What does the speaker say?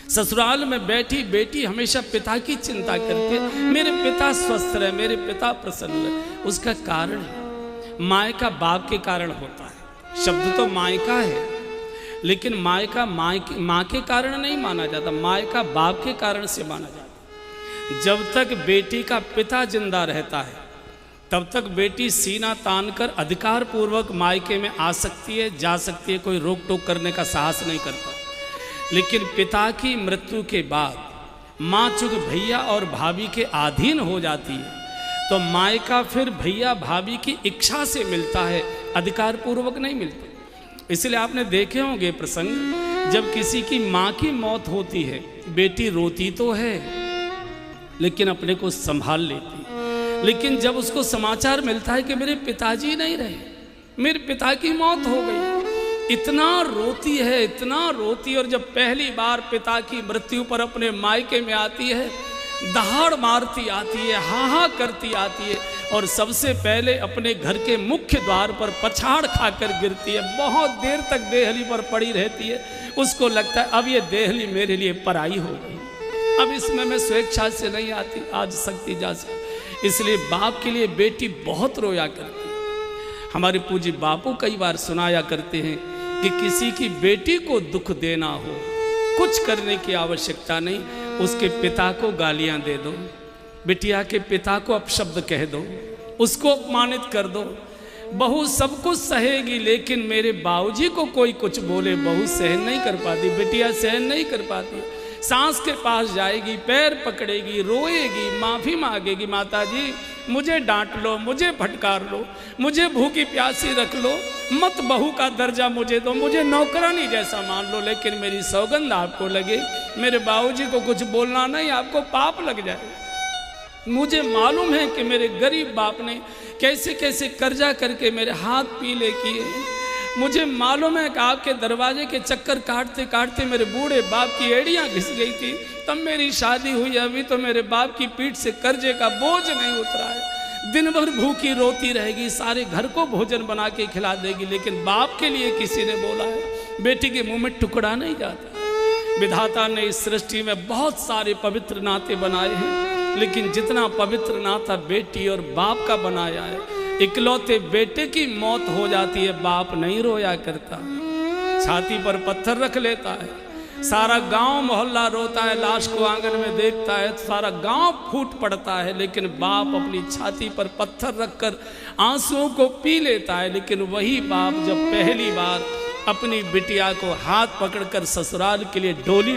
ससुराल में बैठी बेटी हमेशा पिता की चिंता करके मेरे पिता स्वस्थ रहे, मेरे पिता प्रसन्न रहे। उसका कारण है मायका बाप के कारण होता है। शब्द तो मायका है, लेकिन मायका माँ के कारण नहीं माना जाता, मायका बाप के कारण से माना जाता। जब तक बेटी का पिता जिंदा रहता है तब तक बेटी सीना तान कर अधिकार पूर्वक मायके में आ सकती है, जा सकती है, कोई रोक टोक करने का साहस नहीं करता। लेकिन पिता की मृत्यु के बाद माँ चूँकि भैया और भाभी के अधीन हो जाती है तो मायका फिर भैया भाभी की इच्छा से मिलता है, अधिकार पूर्वक नहीं मिलता। इसलिए आपने देखे होंगे प्रसंग, जब किसी की माँ की मौत होती है बेटी रोती तो है लेकिन अपने को संभाल लेती है। लेकिन जब उसको समाचार मिलता है कि मेरे पिताजी नहीं रहे, मेरे पिता की मौत हो गई, इतना रोती है, इतना रोती। और जब पहली बार पिता की मृत्यु पर अपने मायके में आती है, दहाड़ मारती आती है, हाँ करती आती है और सबसे पहले अपने घर के मुख्य द्वार पर पछाड़ खाकर गिरती है। बहुत देर तक देहली पर पड़ी रहती है। उसको लगता है अब ये देहली मेरे लिए पराई हो गई, अब इसमें मैं स्वेच्छा से नहीं आ सकती जा सकती। इसलिए बाप के लिए बेटी बहुत रोया करती है। हमारे पूज्य बापू कई बार सुनाया करते हैं कि किसी की बेटी को दुख देना हो, कुछ करने की आवश्यकता नहीं, उसके पिता को गालियां दे दो, बिटिया के पिता को अपशब्द कह दो, उसको अपमानित कर दो। बहू सब कुछ सहेगी लेकिन मेरे बाबूजी को कोई कुछ बोले बहू सहन नहीं कर पाती, बिटिया सहन नहीं कर पाती। सास के पास जाएगी, पैर पकड़ेगी, रोएगी, माफ़ी मांगेगी, माता जी मुझे डांट लो, मुझे फटकार लो, मुझे भूखी प्यासी रख लो, मत बहू का दर्जा मुझे दो, मुझे नौकरानी जैसा मान लो, लेकिन मेरी सौगंध आपको लगे मेरे बाबूजी को कुछ बोलना नहीं, आपको पाप लग जाए। मुझे मालूम है कि मेरे गरीब बाप ने कैसे कैसे कर्जा करके मेरे हाथ पीले किए। मुझे मालूम है कि आपके दरवाजे के चक्कर काटते काटते मेरे बूढ़े बाप की एड़ियाँ घिस गई थी, तब मेरी शादी हुई। अभी तो मेरे बाप की पीठ से कर्जे का बोझ नहीं उतरा है। दिन भर भूखी रोती रहेगी, सारे घर को भोजन बना के खिला देगी, लेकिन बाप के लिए किसी ने बोला है बेटी के मुंह में टुकड़ा नहीं जाता। विधाता ने इस सृष्टि में बहुत सारे पवित्र नाते बनाए हैं, लेकिन जितना पवित्र नाता बेटी और बाप का बनाया है, इकलौते बेटे की मौत हो जाती है, बाप नहीं रोया करता, छाती पर पत्थर रख लेता है। सारा गांव मोहल्ला रोता है, लाश को आंगन में देखता है, सारा गांव फूट पड़ता है, लेकिन बाप अपनी छाती पर पत्थर रखकर आंसुओं को पी लेता है। लेकिन वही बाप जब पहली बार अपनी बिटिया को हाथ पकड़कर ससुराल के लिए डोली